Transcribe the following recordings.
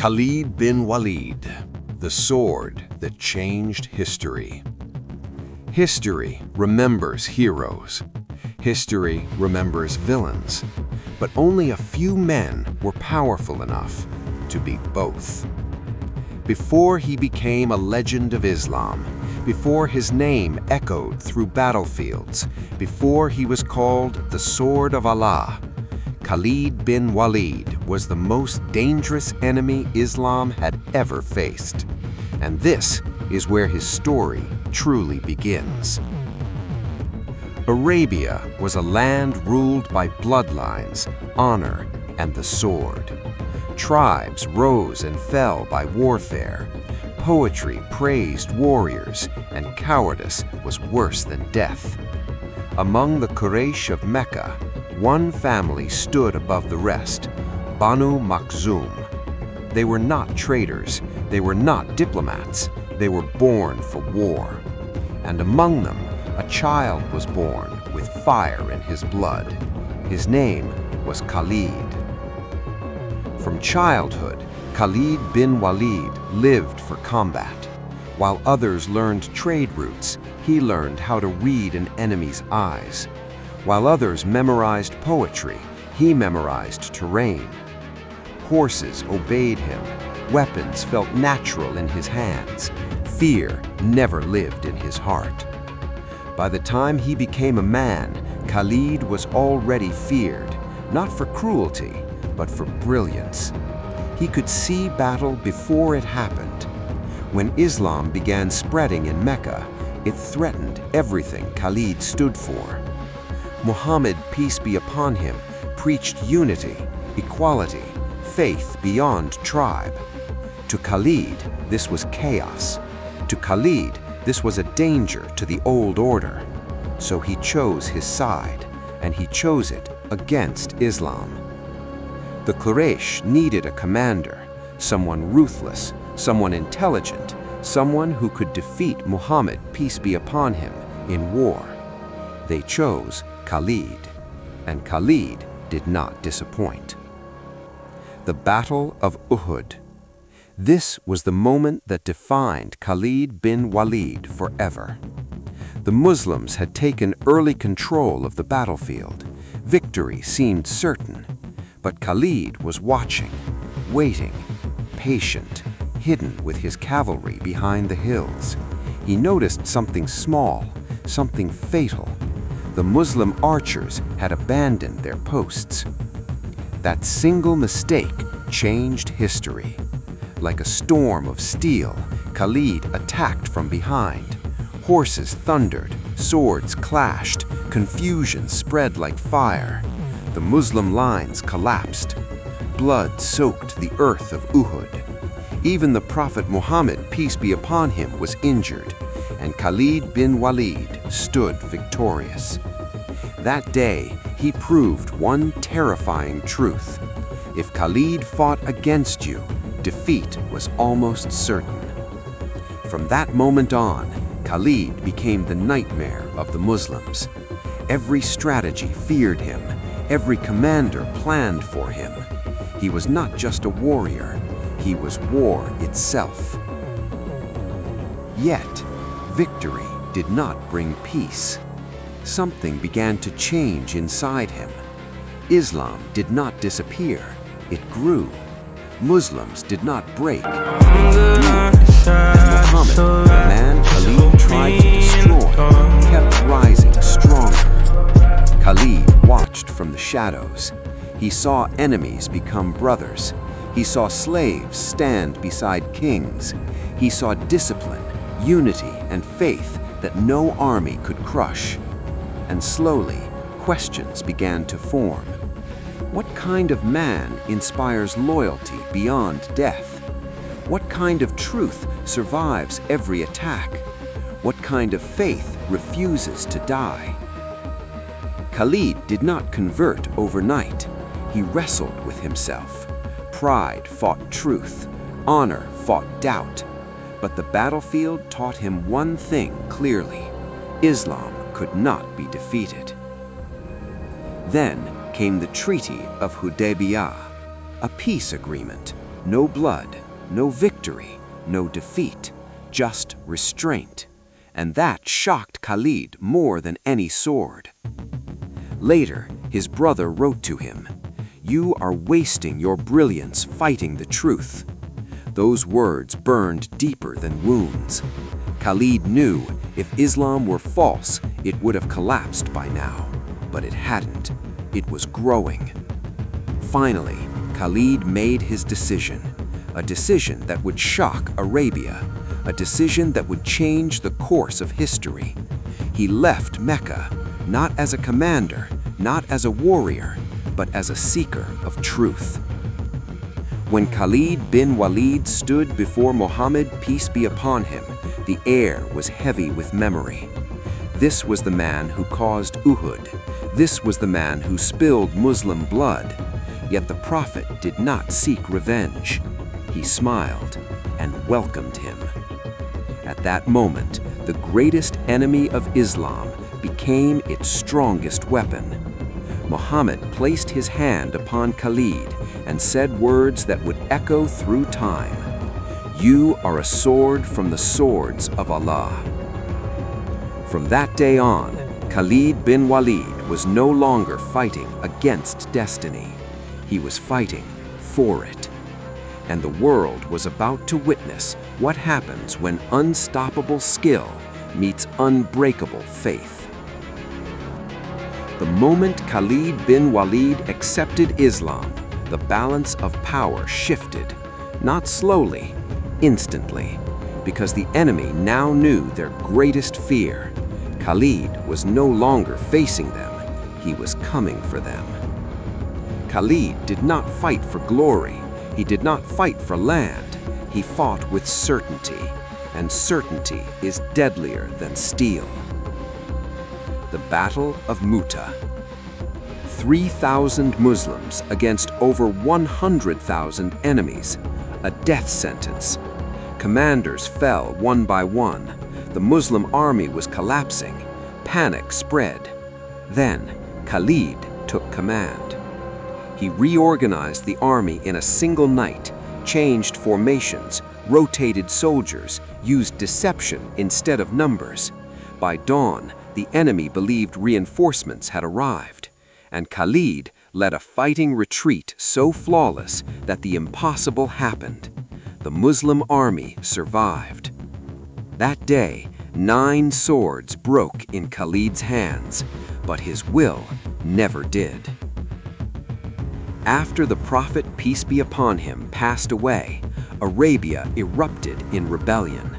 Khalid bin Walid, the sword that changed history. History remembers heroes. History remembers villains. But only a few men were powerful enough to be both. Before he became a legend of Islam, before his name echoed through battlefields, before he was called the Sword of Allah, Khalid bin Walid was the most dangerous enemy Islam had ever faced. And this is where his story truly begins. Arabia was a land ruled by bloodlines, honor, and the sword. Tribes rose and fell by warfare. Poetry praised warriors, and cowardice was worse than death. Among the Quraysh of Mecca, one family stood above the rest, Banu Makhzum. They were not traitors, they were not diplomats, they were born for war. And among them, a child was born with fire in his blood. His name was Khalid. From childhood, Khalid bin Walid lived for combat. While others learned trade routes, he learned how to read an enemy's eyes. While others memorized poetry, he memorized terrain. Horses obeyed him. Weapons felt natural in his hands. Fear never lived in his heart. By the time he became a man, Khalid was already feared, not for cruelty, but for brilliance. He could see battle before it happened. When Islam began spreading in Mecca, it threatened everything Khalid stood for. Muhammad, peace be upon him, preached unity, equality, faith beyond tribe. To Khalid, this was chaos. To Khalid, this was a danger to the old order. So he chose his side, and he chose it against Islam. The Quraysh needed a commander, someone ruthless, someone intelligent, someone who could defeat Muhammad, peace be upon him, in war. They chose Khalid, and Khalid did not disappoint. The Battle of Uhud. This was the moment that defined Khalid bin Walid forever. The Muslims had taken early control of the battlefield. Victory seemed certain. But Khalid was watching, waiting, patient, hidden with his cavalry behind the hills. He noticed something small, something fatal. The Muslim archers had abandoned their posts. That single mistake changed history. Like a storm of steel, Khalid attacked from behind. Horses thundered, swords clashed, confusion spread like fire. The Muslim lines collapsed. Blood soaked the earth of Uhud. Even the Prophet Muhammad, peace be upon him, was injured, and Khalid bin Walid stood victorious. That day, he proved one terrifying truth. If Khalid fought against you, defeat was almost certain. From that moment on, Khalid became the nightmare of the Muslims. Every strategy feared him. Every commander planned for him. He was not just a warrior, he was war itself. Yet, victory did not bring peace. Something began to change inside him. Islam did not disappear, it grew. Muslims did not break, they endured. And Muhammad, the man Khalid tried to destroy, kept rising stronger. Khalid watched from the shadows. He saw enemies become brothers. He saw slaves stand beside kings. He saw discipline, unity, and faith that no army could crush. And slowly, questions began to form. What kind of man inspires loyalty beyond death? What kind of truth survives every attack? What kind of faith refuses to die? Khalid did not convert overnight. He wrestled with himself. Pride fought truth. Honor fought doubt. But the battlefield taught him one thing clearly. Islam could not be defeated. Then came the Treaty of Hudaybiyah, a peace agreement, No blood, no victory, no defeat, just restraint. And that shocked Khalid more than any sword. Later, his brother wrote to him, "You are wasting your brilliance fighting the truth." Those words burned deeper than wounds. Khalid knew if Islam were false, it would have collapsed by now. But it hadn't. It was growing. Finally, Khalid made his decision. A decision that would shock Arabia. A decision that would change the course of history. He left Mecca, not as a commander, not as a warrior, but as a seeker of truth. When Khalid bin Walid stood before Muhammad, peace be upon him, the air was heavy with memory. This was the man who caused Uhud. This was the man who spilled Muslim blood. Yet the Prophet did not seek revenge. He smiled and welcomed him. At that moment, the greatest enemy of Islam became its strongest weapon. Muhammad placed his hand upon Khalid and said words that would echo through time. "You are a sword from the swords of Allah." From that day on, Khalid bin Walid was no longer fighting against destiny. He was fighting for it. And the world was about to witness what happens when unstoppable skill meets unbreakable faith. The moment Khalid bin Walid accepted Islam, the balance of power shifted, not slowly, instantly, because the enemy now knew their greatest fear. Khalid was no longer facing them, he was coming for them. Khalid did not fight for glory, he did not fight for land, he fought with certainty, and certainty is deadlier than steel. The Battle of Mu'tah. 3,000 Muslims against over 100,000 enemies, a death sentence. Commanders fell one by one. The Muslim army was collapsing. Panic spread. Then Khalid took command. He reorganized the army in a single night, changed formations, rotated soldiers, used deception instead of numbers. By dawn, the enemy believed reinforcements had arrived, and Khalid led a fighting retreat so flawless that the impossible happened. The Muslim army survived. That day, 9 swords broke in Khalid's hands, but his will never did. After the Prophet, peace be upon him, passed away, Arabia erupted in rebellion.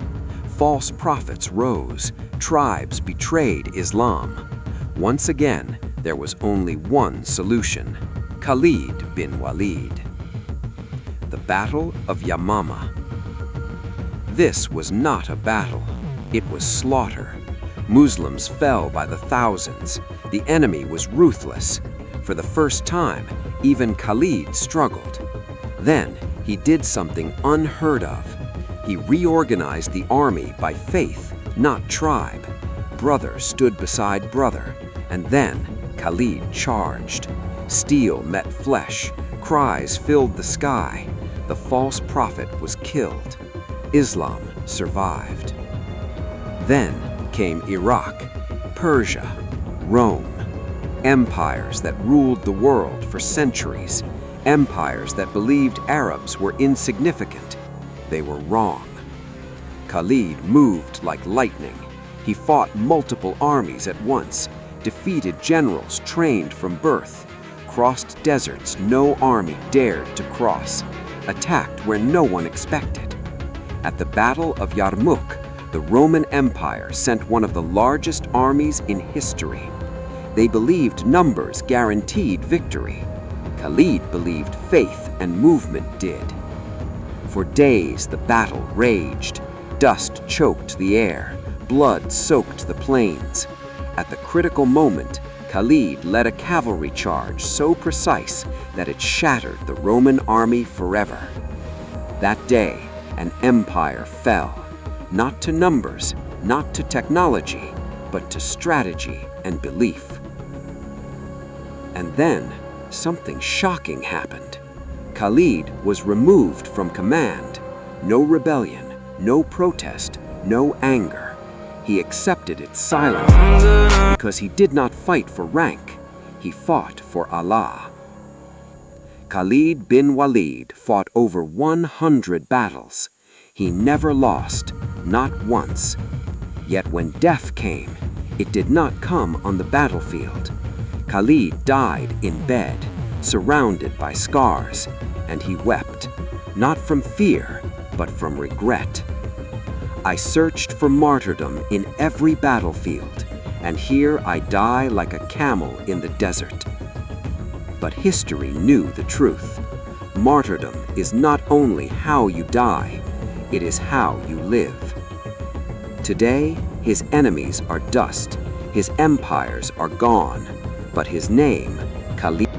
False prophets rose, tribes betrayed Islam. Once again, there was only one solution: Khalid bin Walid. The Battle of Yamama. This was not a battle, it was slaughter. Muslims fell by the thousands. The enemy was ruthless. For the first time, even Khalid struggled. Then he did something unheard of. He reorganized the army by faith, not tribe. Brother stood beside brother, and then Khalid charged. Steel met flesh, cries filled the sky. The false prophet was killed. Islam survived. Then came Iraq, Persia, Rome. Empires that ruled the world for centuries. Empires that believed Arabs were insignificant. They were wrong. Khalid moved like lightning. He fought multiple armies at once, defeated generals trained from birth, crossed deserts no army dared to cross, attacked where no one expected. At the Battle of Yarmouk, the Roman Empire sent one of the largest armies in history. They believed numbers guaranteed victory. Khalid believed faith and movement did. For days the battle raged. Dust choked the air. Blood soaked the plains. At the critical moment, Khalid led a cavalry charge so precise that it shattered the Roman army forever. That day, an empire fell, not to numbers, not to technology, but to strategy and belief. And then, something shocking happened. Khalid was removed from command. No rebellion, no protest, no anger. He accepted it silently because he did not fight for rank. He fought for Allah. Khalid bin Walid fought over 100 battles. He never lost, not once. Yet when death came, it did not come on the battlefield. Khalid died in bed, surrounded by scars, and he wept, not from fear, but from regret. I searched for martyrdom in every battlefield, and here I die like a camel in the desert. But history knew the truth. Martyrdom is not only how you die, it is how you live. Today, his enemies are dust, his empires are gone, but his name, Khalid,